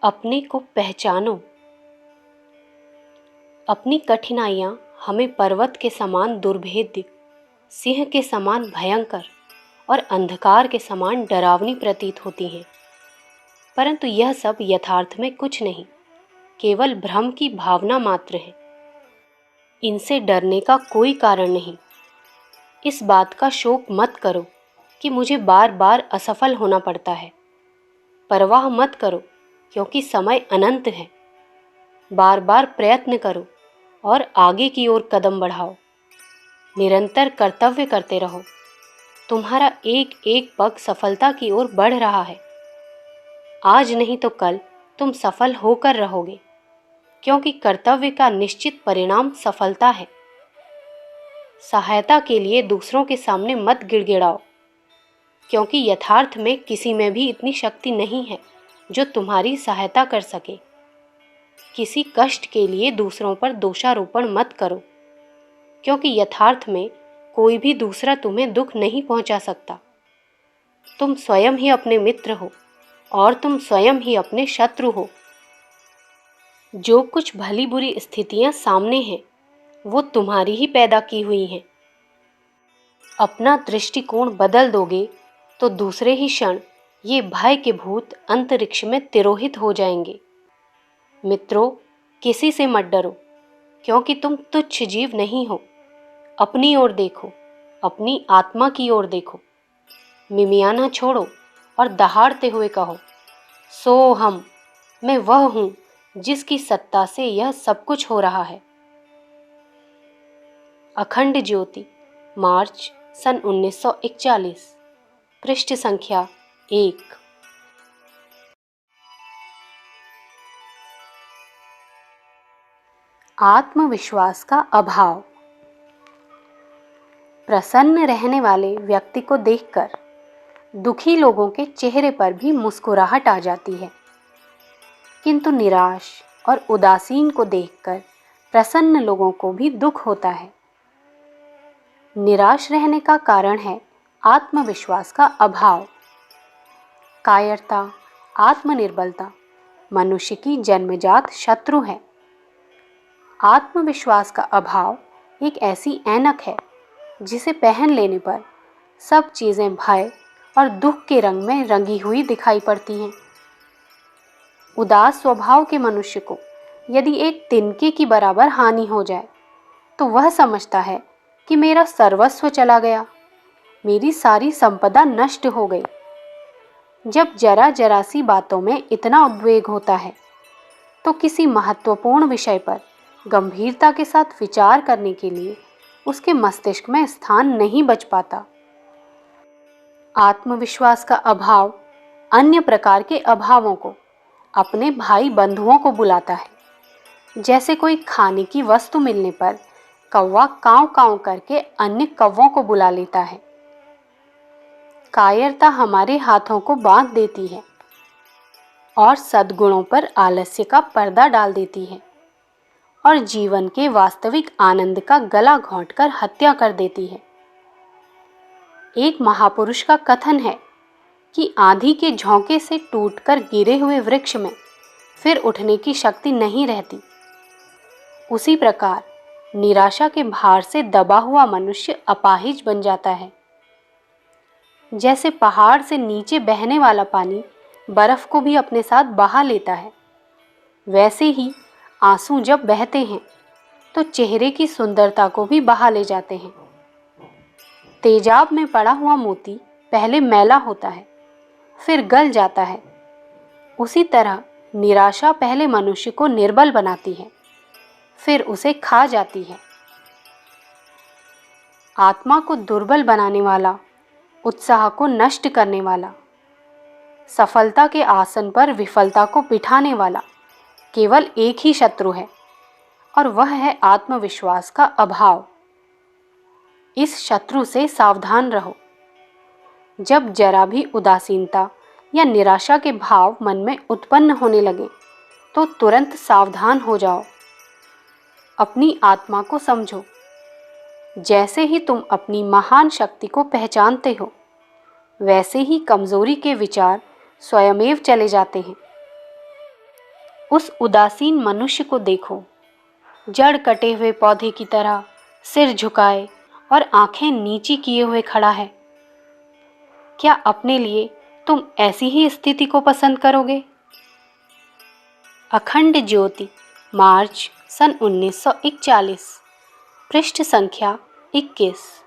अपने को पहचानो। अपनी कठिनाइयाँ हमें पर्वत के समान दुर्भेद्य, सिंह के समान भयंकर और अंधकार के समान डरावनी प्रतीत होती हैं, परंतु यह सब यथार्थ में कुछ नहीं, केवल भ्रम की भावना मात्र है। इनसे डरने का कोई कारण नहीं। इस बात का शोक मत करो कि मुझे बार बार असफल होना पड़ता है। परवाह मत करो क्योंकि समय अनंत है। बार बार प्रयत्न करो और आगे की ओर कदम बढ़ाओ। निरंतर कर्तव्य करते रहो। तुम्हारा एक एक पग सफलता की ओर बढ़ रहा है। आज नहीं तो कल तुम सफल होकर रहोगे, क्योंकि कर्तव्य का निश्चित परिणाम सफलता है। सहायता के लिए दूसरों के सामने मत गिड़गिड़ाओ, क्योंकि यथार्थ में किसी में भी इतनी शक्ति नहीं है जो तुम्हारी सहायता कर सके। किसी कष्ट के लिए दूसरों पर दोषारोपण मत करो, क्योंकि यथार्थ में कोई भी दूसरा तुम्हें दुख नहीं पहुंचा सकता। तुम स्वयं ही अपने मित्र हो और तुम स्वयं ही अपने शत्रु हो। जो कुछ भली बुरी स्थितियां सामने हैं, वो तुम्हारी ही पैदा की हुई हैं। अपना दृष्टिकोण बदल दोगे तो दूसरे ही क्षण ये भय के भूत अंतरिक्ष में तिरोहित हो जाएंगे। मित्रों, किसी से मत डरो, क्योंकि तुम तुच्छ जीव नहीं हो। अपनी ओर देखो, अपनी आत्मा की ओर देखो। मिमियाना छोड़ो और दहाड़ते हुए कहो, सो हम, मैं वह हूँ जिसकी सत्ता से यह सब कुछ हो रहा है। अखंड ज्योति, मार्च सन 1941, पृष्ठ संख्या 1। आत्मविश्वास का अभाव। प्रसन्न रहने वाले व्यक्ति को देखकर दुखी लोगों के चेहरे पर भी मुस्कुराहट आ जाती है, किंतु निराश और उदासीन को देखकर प्रसन्न लोगों को भी दुख होता है। निराश रहने का कारण है आत्मविश्वास का अभाव। कायरता, आत्मनिर्बलता मनुष्य की जन्मजात शत्रु है। आत्मविश्वास का अभाव एक ऐसी ऐनक है जिसे पहन लेने पर सब चीज़ें भय और दुख के रंग में रंगी हुई दिखाई पड़ती हैं। उदास स्वभाव के मनुष्य को यदि एक तिनके की बराबर हानि हो जाए तो वह समझता है कि मेरा सर्वस्व चला गया, मेरी सारी संपदा नष्ट हो गई। जब जरा जरा सी बातों में इतना उद्वेग होता है तो किसी महत्वपूर्ण विषय पर गंभीरता के साथ विचार करने के लिए उसके मस्तिष्क में स्थान नहीं बच पाता। आत्मविश्वास का अभाव अन्य प्रकार के अभावों को, अपने भाई बंधुओं को बुलाता है। जैसे कोई खाने की वस्तु मिलने पर कौवा कांव कांव करके अन्य कौवों को बुला लेता है। कायरता हमारे हाथों को बांध देती है और सद्गुणों पर आलस्य का पर्दा डाल देती है और जीवन के वास्तविक आनंद का गला घोंटकर हत्या कर देती है। एक महापुरुष का कथन है कि आंधी के झोंके से टूटकर गिरे हुए वृक्ष में फिर उठने की शक्ति नहीं रहती। उसी प्रकार निराशा के भार से दबा हुआ मनुष्य अपाहिज बन जाता है। जैसे पहाड़ से नीचे बहने वाला पानी बर्फ को भी अपने साथ बहा लेता है, वैसे ही आंसू जब बहते हैं तो चेहरे की सुंदरता को भी बहा ले जाते हैं। तेजाब में पड़ा हुआ मोती पहले मैला होता है, फिर गल जाता है। उसी तरह निराशा पहले मनुष्य को निर्बल बनाती है, फिर उसे खा जाती है। आत्मा को दुर्बल बनाने वाला, उत्साह को नष्ट करने वाला, सफलता के आसन पर विफलता को बिठाने वाला केवल एक ही शत्रु है, और वह है आत्मविश्वास का अभाव। इस शत्रु से सावधान रहो। जब जरा भी उदासीनता या निराशा के भाव मन में उत्पन्न होने लगे तो तुरंत सावधान हो जाओ। अपनी आत्मा को समझो। जैसे ही तुम अपनी महान शक्ति को पहचानते हो, वैसे ही कमजोरी के विचार स्वयमेव चले जाते हैं। उस उदासीन मनुष्य को देखो, जड़ कटे हुए पौधे की तरह सिर झुकाए और आंखें नीची किए हुए खड़ा है। क्या अपने लिए तुम ऐसी ही स्थिति को पसंद करोगे? अखंड ज्योति, मार्च सन 1941, पृष्ठ संख्या 21।